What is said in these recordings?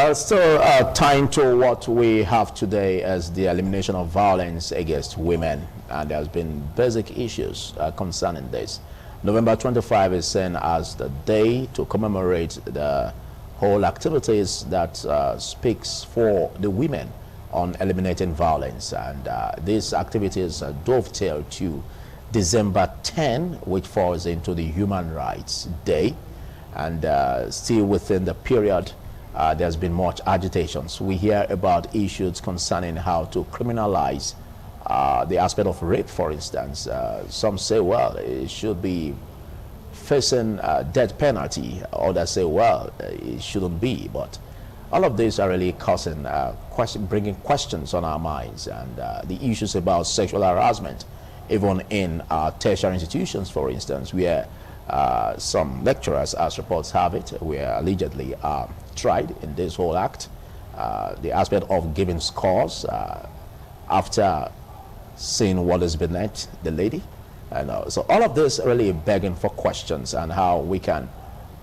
Well, still tying to what we have today as the elimination of violence against women, and there's been basic issues concerning this. November 25 is seen as the day to commemorate the whole activities that speaks for the women on eliminating violence, and these activities dovetail to December 10, which falls into the Human Rights Day, and still within the period there's been much agitations. We hear about issues concerning how to criminalize the aspect of rape, for instance. Some say, well, it should be facing death penalty. Others say, well, it shouldn't be. But all of these are really causing bringing questions on our minds, and the issues about sexual harassment, even in tertiary institutions, for instance, where some lecturers, as reports have it, were allegedly tried in this whole act. The aspect of giving scores after seeing what has been at the lady. And so all of this really begging for questions and how we can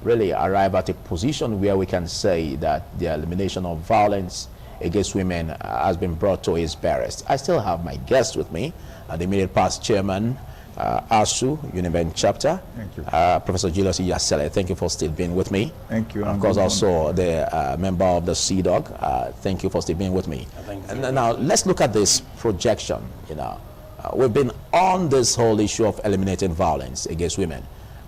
really arrive at a position where we can say that the elimination of violence against women has been brought to its barest. I still have my guest with me, the immediate past chairman, ASU, Uniben chapter. Thank you. Professor Julius Iyasele, thank you for still being with me. Thank you. Of course, also the member of the CDOG. Thank you for still being with me. And now let's look at this projection. We've been on this whole issue of eliminating violence against women,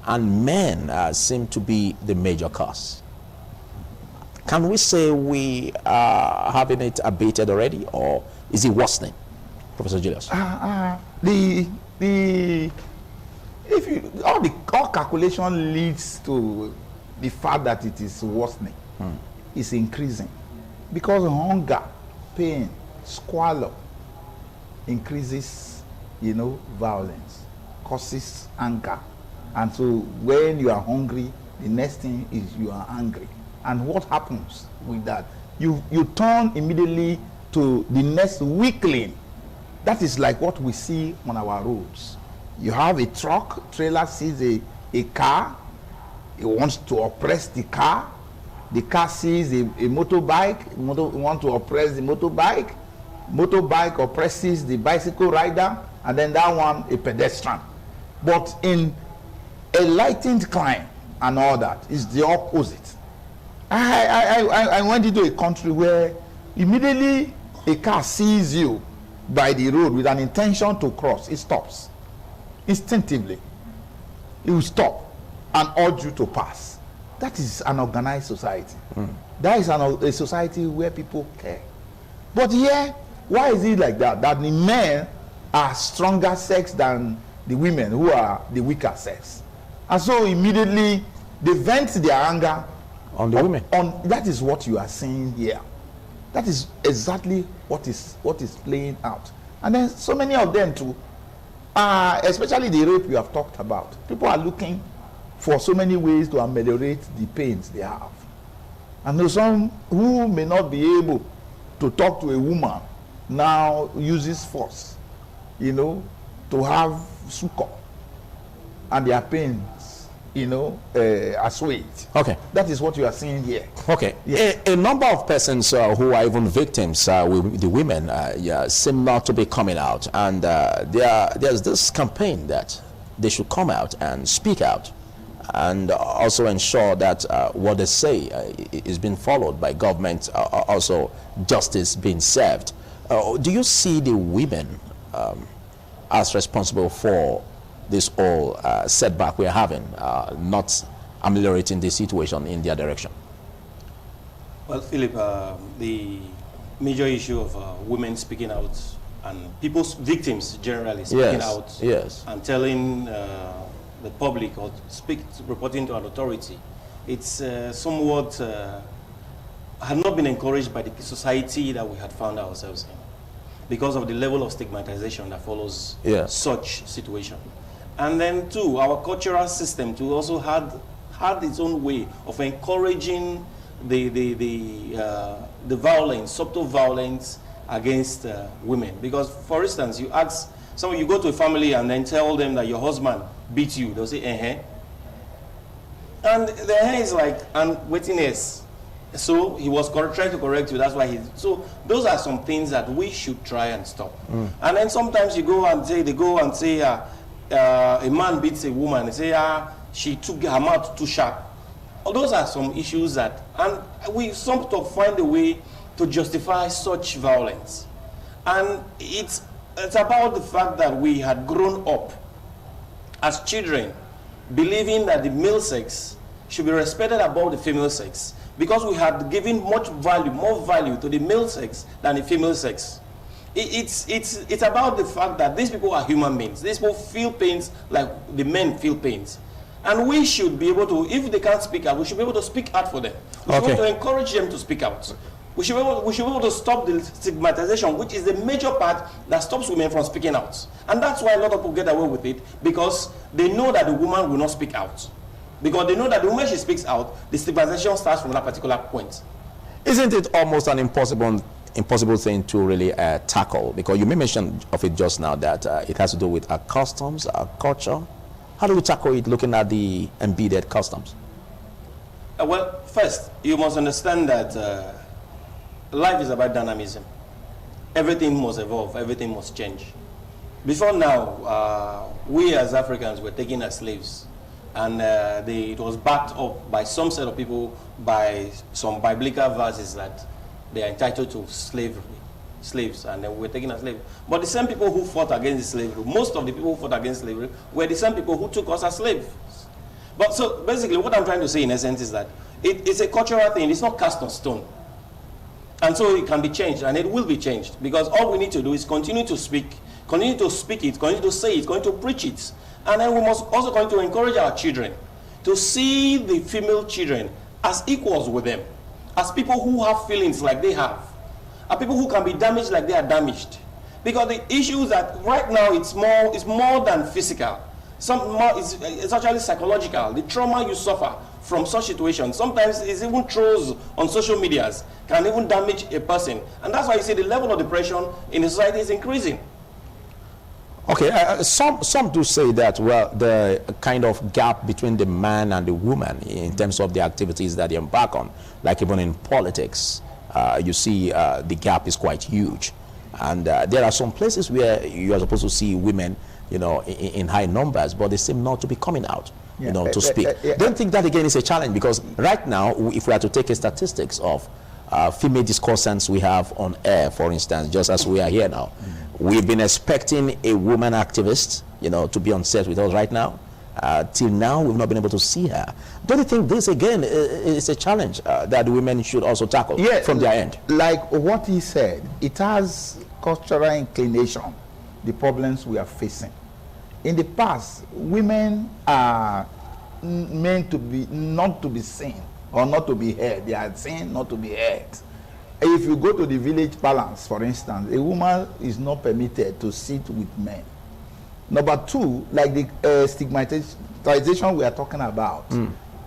and men seem to be the major cause. Can we say we are having it abated already, or is it worsening, Professor Julius? All calculation leads to the fact that it is worsening. It's increasing because hunger, pain, squalor increases, violence, causes anger, and so when you are hungry, the next thing is you are angry. And what happens with that? You turn immediately to the next weakling. That is like what we see on our roads. You have a trailer sees a car, it wants to oppress the car sees a motorbike, want to oppress the motorbike oppresses the bicycle rider, and then that one a pedestrian. But in a enlightened climb and all that is the opposite. I went into a country where immediately a car sees you by the road with an intention to cross, it stops instinctively. It will stop and urge you to pass. That is an organized society. That is a society where people care. But here, why is it like that? That the men are stronger sex than the women who are the weaker sex, and so immediately they vent their anger on the women. That is what you are seeing here. That is exactly what is playing out. And then so many of them too, especially the rape you have talked about. People are looking for so many ways to ameliorate the pains they have. And there's some who may not be able to talk to a woman now uses force, to have succor, and their pains, assuaged. Okay. That is what you are seeing here. Okay. Yes. A number of persons who are even victims, the women, seem not to be coming out. And there's this campaign that they should come out and speak out, and also ensure that what they say is being followed by government, also justice being served. Do you see the women as responsible for this whole setback we're having, not ameliorating the situation in their direction? Well, Philip, the major issue of women speaking out and victims generally speaking out and telling the public or reporting to an authority, it's somewhat had not been encouraged by the society that we had found ourselves in, because of the level of stigmatization that follows such situation. And then too, our cultural system too also had its own way of encouraging the violence, subtle violence against women. Because, for instance, you go to a family and then tell them that your husband beat you, they'll say, and the is like, and waiting is. So he was trying to correct you. That's why so those are some things that we should try and stop. And then sometimes they go and say a man beats a woman. They say she took her mouth too sharp. Those are some issues that, and we sort of find a way to justify such violence. And it's about the fact that we had grown up as children believing that the male sex should be respected above the female sex, because we had given more value to the male sex than the female sex. It's about the fact that these people are human beings. These people feel pains like the men feel pains. And we should be able to, if they can't speak out, we should be able to speak out for them. We should be able to encourage them to speak out. We should be able to stop the stigmatization, which is the major part that stops women from speaking out. And that's why a lot of people get away with it, because they know that the woman will not speak out. Because they know that the moment she speaks out, the stigmatization starts from that particular point. Isn't it almost an impossible thing to really tackle? Because you mentioned of it just now that it has to do with our customs, our culture. How do we tackle it looking at the embedded customs? Well, first, you must understand that life is about dynamism. Everything must evolve, everything must change. Before now, we as Africans were taken as slaves. And it was backed up by some set of people by some biblical verses that they are entitled to slaves, and then we were taken as slaves. But the same people who fought against slavery, most of the people who fought against slavery, were the same people who took us as slaves. But so basically what I'm trying to say in essence is that it's a cultural thing, it's not cast on stone. And so it can be changed, and it will be changed, because all we need to do is continue to speak it, continue to say it, continue to preach it. And then we must also continue to encourage our children to see the female children as equals with them, as people who have feelings like they have, are people who can be damaged like they are damaged. Because the issue is that right now it's more than physical. It's actually psychological. The trauma you suffer from such situations, sometimes it's even trolls on social medias, can even damage a person. And that's why you see the level of depression in the society is increasing. Okay, some do say that, well, the kind of gap between the man and the woman in terms of the activities that they embark on, like even in politics, you see the gap is quite huge. And there are some places where you are supposed to see women, in high numbers, but they seem not to be coming out, to speak. Don't think that, again, is a challenge, because right now, if we are to take a statistics of female discussants we have on air, for instance, just as we are here now, we've been expecting a woman activist, to be on set with us right now. Till now, we've not been able to see her. Don't you think this, again, is a challenge that women should also tackle from their end? Like what he said, it has cultural inclination, the problems we are facing. In the past, women are meant to be, not to be seen or not to be heard. They are seen, not to be heard. If you go to the village balance, for instance, a woman is not permitted to sit with men. Number two, like the stigmatization we are talking about,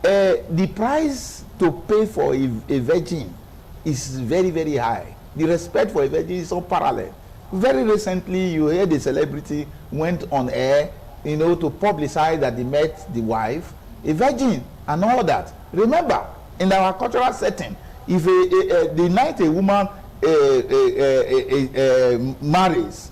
the price to pay for a virgin is very, very high. The respect for a virgin is unparalleled. Very recently, you heard a celebrity went on air, to publicize that they met the wife, a virgin, and all that. Remember, in our cultural setting, if the night a woman marries,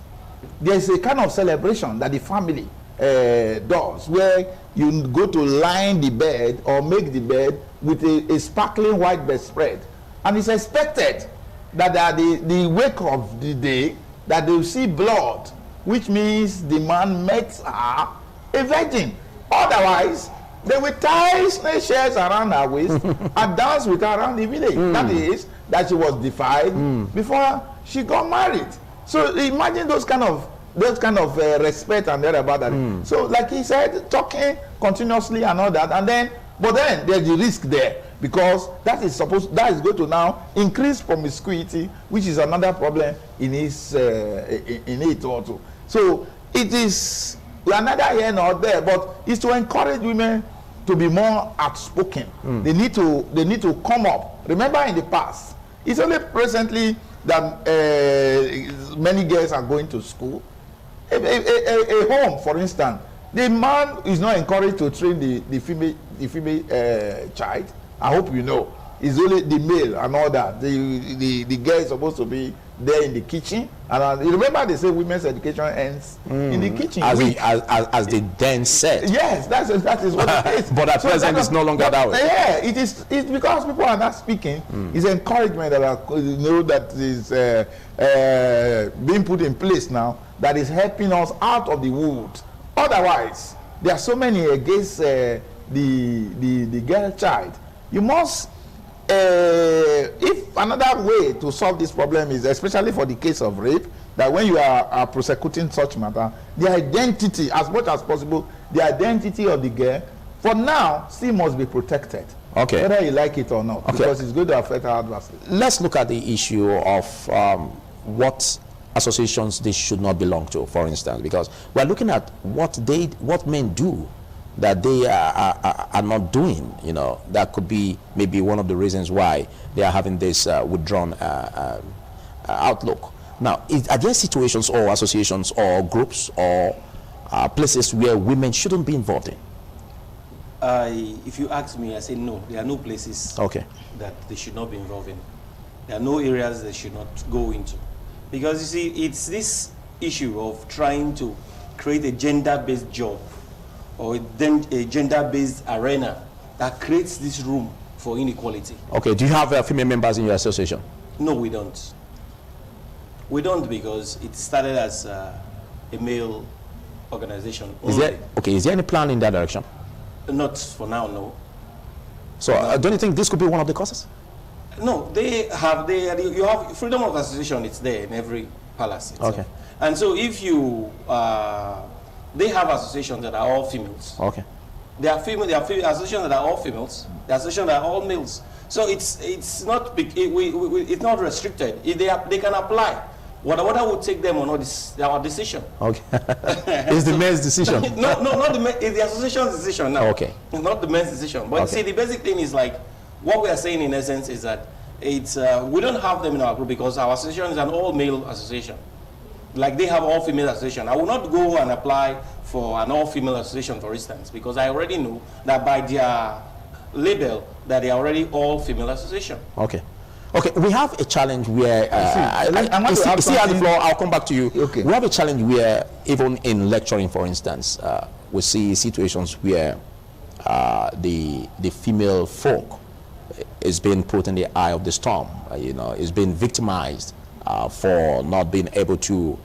there's a kind of celebration that the family does, where you go to line the bed or make the bed with a sparkling white bedspread. And it's expected that at the wake of the day, that they will see blood, which means the man met her a virgin. Otherwise, they will tie snake shells around her waist and dance with her around the village. That is, that she was defied before she got married. So imagine those kind of respect and that about that. So like he said, talking continuously and all that, but then there's the risk there, because that is going to now increase promiscuity, which is another problem in it also. So it is, we are neither here nor there, but it's to encourage women to be more outspoken. They need to come up. Remember, in the past, it's only recently that many girls are going to school. A home, for instance, the man is not encouraged to train the female child. I hope you know. is only the male and all that. The girl is supposed to be there in the kitchen. And you remember they say women's education ends in the kitchen. As they then said. Yes, that is what it is. But at present it's no longer that way. Yeah, it's because people are not speaking. It's encouragement that is being put in place now that is helping us out of the wood. Otherwise, there are so many against the girl child. You must, if another way to solve this problem is, especially for the case of rape, that when you are prosecuting such matter, the identity, as much as possible, the identity of the girl, for now, still must be protected. Okay. Whether you like it or not, okay, because it's going to affect our adversary. Let's look at the issue of what associations they should not belong to, for instance, because we're looking at what men do that they are not doing. You know, that could be maybe one of the reasons why they are having this withdrawn outlook. Now, are there situations or associations or groups or places where women shouldn't be involved in? If you ask me, I say no. There are no places that they should not be involved in. There are no areas they should not go into. Because you see, it's this issue of trying to create a gender-based job or a gender-based arena that creates this room for inequality. Okay, do you have female members in your association? No, we don't. We don't, because it started as a male organization only. Is there any plan in that direction? Not for now, no. So don't you think this could be one of the causes? No, you have freedom of association. It's there in every palace itself. Okay. And so if you, they have associations that are all females. Okay. There are associations that are all females. There are associations that are all males. So it's not it's not restricted. If they can apply. Whatever would take them or not is our decision. Okay. It's the men's decision. No, not the men. It's the association's decision now. Okay. It's not the men's decision. But see, the basic thing is like, what we are saying in essence is that it's we don't have them in our group because our association is an all-male association. Like they have all-female association. I will not go and apply for an all-female association, for instance, because I already know that by their label that they are already all-female association. Okay. Okay, we have a challenge where see at the floor. I'll come back to you. Okay. We have a challenge where even in lecturing, for instance, we see situations where the female folk is being put in the eye of the storm. Is being victimized for not being able to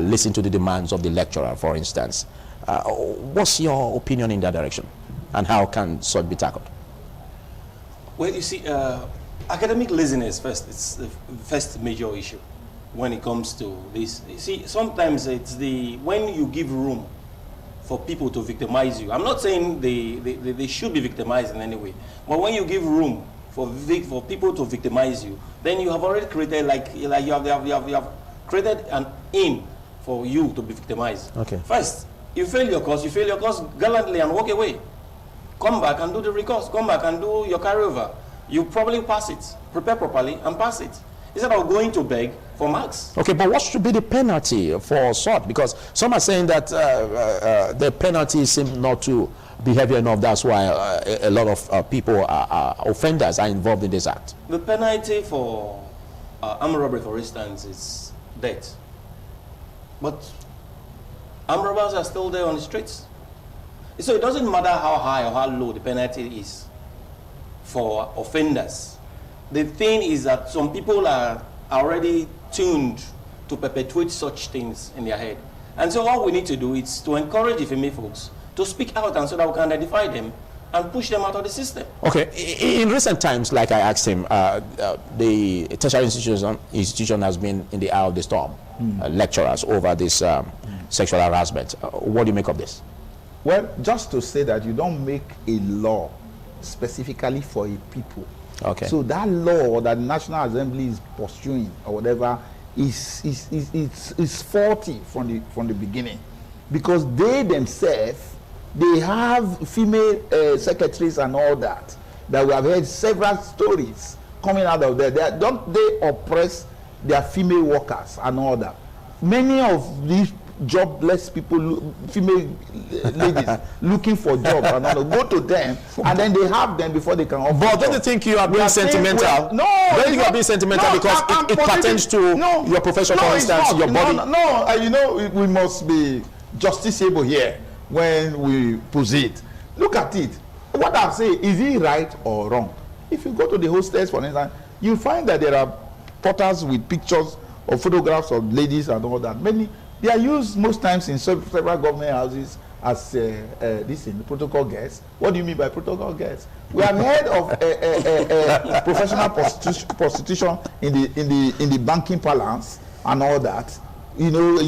listen to the demands of the lecturer, for instance. What's your opinion in that direction, and how can such be tackled? Well, you see. Academic laziness first, it's the first major issue when it comes to this. You see, sometimes it's when you give room for people to victimize you. I'm not saying they should be victimized in any way, but when you give room for people to victimize you, then you have already created you have created an aim for you to be victimized. Okay. First, you fail your course gallantly and walk away. Come back and do the recourse. Come back and do your carryover. You probably pass it, prepare properly and pass it, instead of going to beg for marks. Okay, but what should be the penalty for assault? Because some are saying that the penalty seems not to be heavy enough. That's why a lot of people, offenders, are involved in this act. The penalty for armed robbery, for instance, is death. But armed robbers are still there on the streets. So it doesn't matter how high or how low the penalty is for offenders. The thing is that some people are already tuned to perpetuate such things in their head. And so all we need to do is to encourage the female folks to speak out, and so that we can identify them and push them out of the system. Okay, in recent times, like I asked him, the tertiary institution has been in the eye of the storm, lecturers over this sexual harassment. What do you make of this? Well, just to say that you don't make a law specifically for a people. Okay. So that law that the National Assembly is pursuing or whatever is faulty from the beginning, because they themselves, they have female secretaries and all that we have heard several stories coming out of there. Don't they oppress their female workers and all that? Many of these jobless people, female ladies looking for jobs, and all, go to them, and then they have them before they can offer. But don't you think you are being sentimental? No, don't you think you are being sentimental because it pertains to your profession, for instance, your body? No, you know, we must be justiciable here when we proceed. Look at it. What I say, is it right or wrong? If you go to the hostels, for instance, you find that there are portals with pictures or photographs of ladies and all that. Many, they are used most times in several government houses as this in protocol guests. What do you mean by protocol guests? We have heard of professional prostitution in the banking parlance and all that. You know,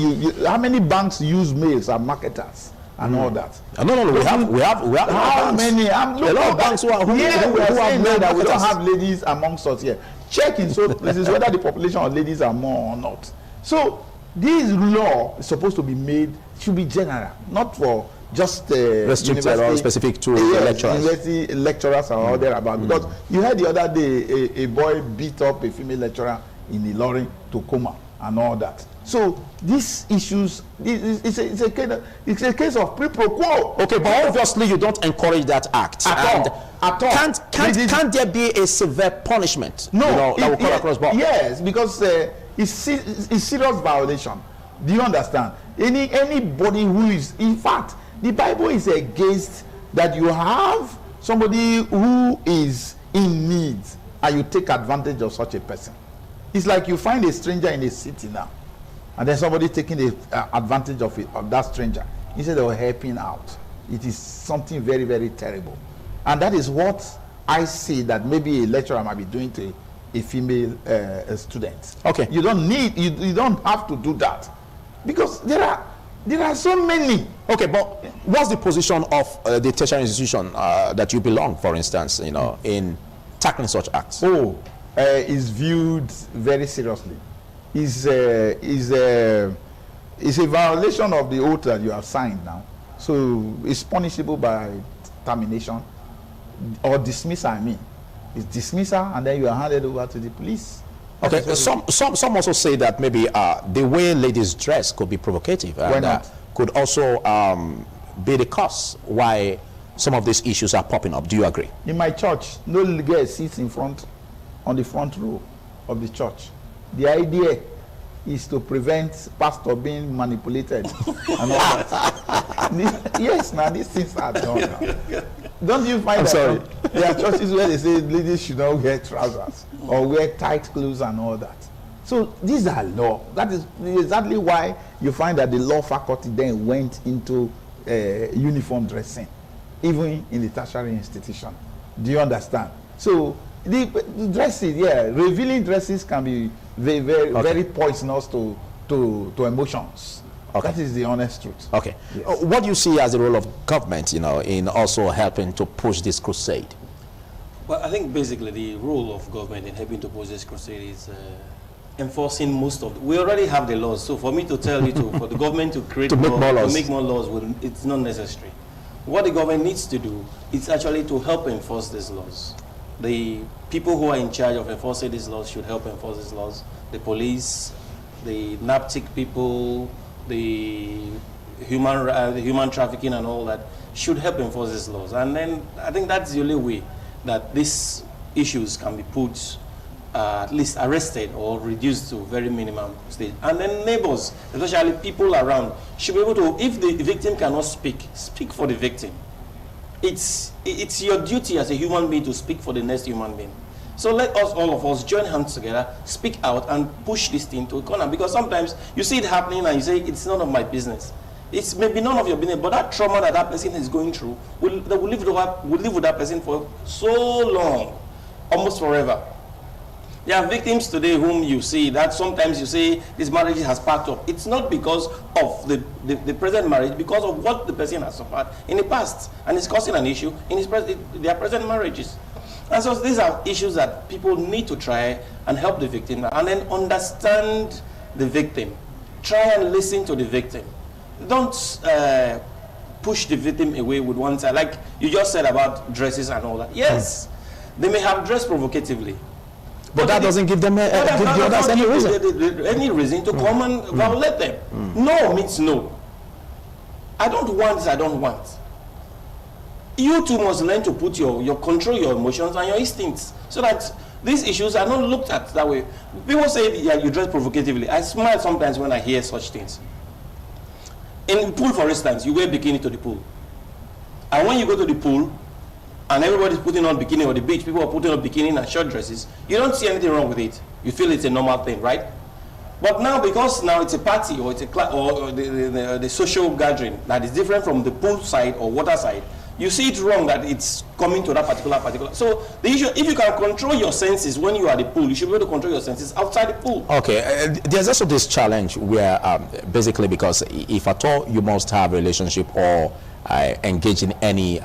how many banks use males as marketers and all that? No, we have how many? A lot of banks who have made that we don't have ladies amongst us here. Check in so places whether the population of ladies are more or not. So this law is supposed to be made, should be general, not for just restricted or specific to lecturers. University lecturers are all there about. Because you heard the other day a boy beat up a female lecturer in Ilorin to coma and all that. So these issues, it's a case of quid pro quo. Okay, but obviously you don't encourage that act. At all. Can't there be a severe punishment? No, that will come across board? Yes, because it's serious violation. Do you understand? Anybody who is, in fact, the Bible is against that you have somebody who is in need and you take advantage of such a person. It's like you find a stranger in a city now, and then somebody taking advantage of that stranger instead of helping out. It is something very, very terrible. And that is what I see that maybe a lecturer might be doing to a female student. Okay. You don't have to do that. Because there are so many. Okay, but what's the position of the tertiary institution that you belong, for instance, in tackling such acts? Is viewed very seriously. Is a violation of the oath that you have signed now. So it's punishable by termination or dismissal. I mean, it's dismissal, and then you are handed over to the police. Okay, some also say that maybe the way ladies dress could be provocative and could also be the cause why some of these issues are popping up. Do you agree? In my church, no little girl sits on the front row of the church. The idea is to prevent pastor being manipulated and all that. Yes, now these things are done now. Don't you find there are churches where they say ladies should not wear trousers or wear tight clothes and all that? So these are law. That is exactly why you find that the law faculty then went into uniform dressing, even in the tertiary institution. Do you understand? So the dresses, revealing dresses can be very, very, very poisonous to emotions. Okay. That is the honest truth. Okay. Yes. What do you see as the role of government, in also helping to push this crusade? Well, I think basically the role of government in helping to push this crusade is enforcing most of we already have the laws. So for me to tell you for the government to create to make more laws, it's not necessary. What the government needs to do is actually to help enforce these laws. The people who are in charge of enforcing these laws should help enforce these laws. The police, the NAPTIC people, the human trafficking and all that should help enforce these laws. And then I think that's the only way that these issues can be put, at least arrested or reduced to very minimum stage. And then neighbors, especially people around, should be able to, if the victim cannot speak for the victim. It's your duty as a human being to speak for the next human being. So let us, all of us, join hands together, speak out, and push this thing to a corner. Because sometimes you see it happening and you say, it's none of my business. It's maybe none of your business, but that trauma that person is going through, will live with that person for so long, almost forever. There are victims today whom you see that sometimes you say this marriage has packed up. It's not because of the present marriage, because of what the person has suffered in the past, and it's causing an issue in their present marriages. And so these are issues that people need to try and help the victim, and then understand the victim. Try and listen to the victim. Don't push the victim away with one side, like you just said about dresses and all that. Yes, they may have dressed provocatively. But that doesn't give them give the others any reason. Any reason to come and violate them. No means no. I don't want this, I don't want. You too must learn to put your control your emotions and your instincts so that these issues are not looked at that way. People say, yeah, you dress provocatively. I smile sometimes when I hear such things. In the pool, for instance, you wear bikini to the pool. And when you go to the pool, and everybody's putting on bikini, or the beach, people are putting on bikini and short dresses, you don't see anything wrong with it. You feel it's a normal thing, right? But now, because now it's a party, or it's a or the social gathering that is different from the pool side or water side, you see it wrong that it's coming to that particular. So the issue, if you can control your senses when you are at the pool, you should be able to control your senses outside the pool. Okay, there's also this challenge where basically, because if at all you must have a relationship or engage in any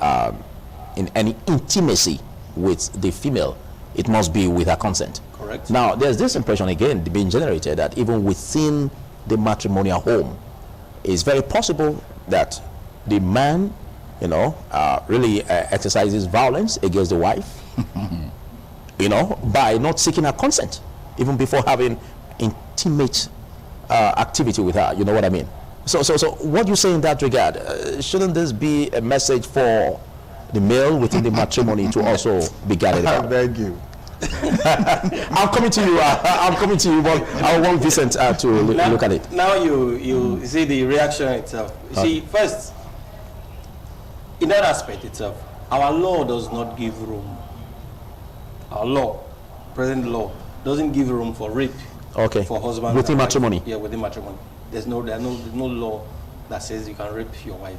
intimacy with the female, it must be with her consent. Correct. Now, there's this impression again being generated that even within the matrimonial home, it's very possible that the man, you know, really exercises violence against the wife, you know, by not seeking her consent, even before having intimate activity with her. You know what I mean? So what do you say in that regard? Shouldn't this be a message for the male within the matrimony to also be guarded about? Thank you. I'm coming to you. I'm coming to you, but I want Vincent to look at it. Now you see the reaction itself. You see, first, in that aspect itself, our law does not give room. Our law, present law, doesn't give room for rape. Okay. For husband within matrimony. Yeah, within matrimony. There's no law that says you can rape your wife.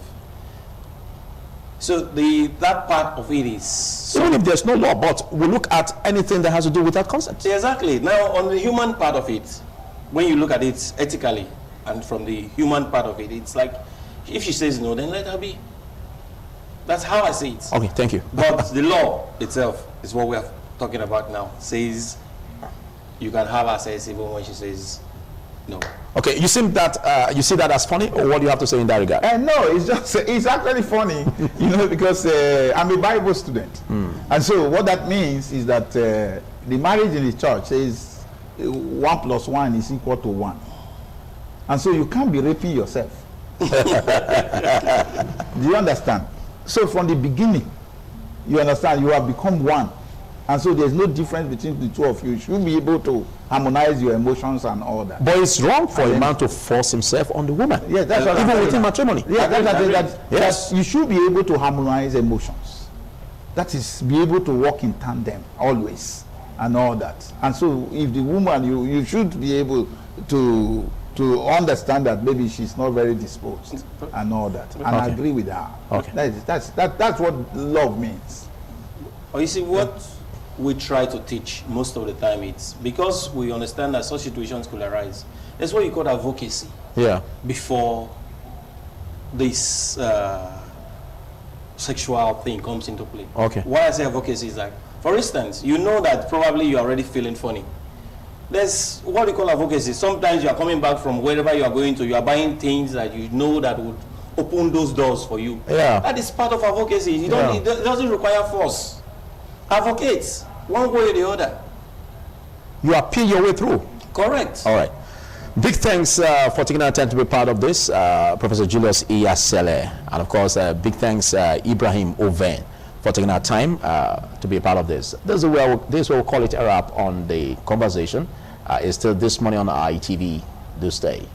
So that part of it is even if there's no law, but we look at anything that has to do with that consent. Exactly. Now, on the human part of it, when you look at it ethically and from the human part of it, it's like if she says no, then let her be. That's how I see it. Okay, thank you. But the law itself is what we are talking about now. Says you can have access even when she says no. Okay, you seem that you see that as funny, or what do you have to say in that regard? No, it's actually funny, you know, because I'm a Bible student, and so what that means is that the marriage in the church says 1 + 1 is equal to 1, and so you can't be raping yourself. Do you understand? So from the beginning, you understand, you have become one. And so there's no difference between the two of you. You should be able to harmonize your emotions and all that. But it's wrong for a man to force himself on the woman. Yeah, that's what even within matrimony. Yeah, yes. You should be able to harmonize emotions. That is, be able to work in tandem always and all that. And so if the woman, you should be able to understand that maybe she's not very disposed and all that. And I agree with her. Okay. That's what love means. Or you see, what we try to teach most of the time, it's because we understand that such situations could arise. That's what you call advocacy. Yeah. Before this sexual thing comes into play. Okay. Why I say advocacy is like, for instance, you know that probably you're already feeling funny. There's what we call advocacy. Sometimes you are coming back from wherever you are going to, you are buying things that you know that would open those doors for you. Yeah. That is part of advocacy. It doesn't require force. Advocates, one way or the other. You appeal your way through. Correct. All right. Big thanks for taking our time to be part of this, Professor Julius Iyasele, and of course, big thanks Ibrahim Oven for taking our time to be a part of this. This is where we'll call it a wrap on the conversation. It's still this morning on ITV. Do stay.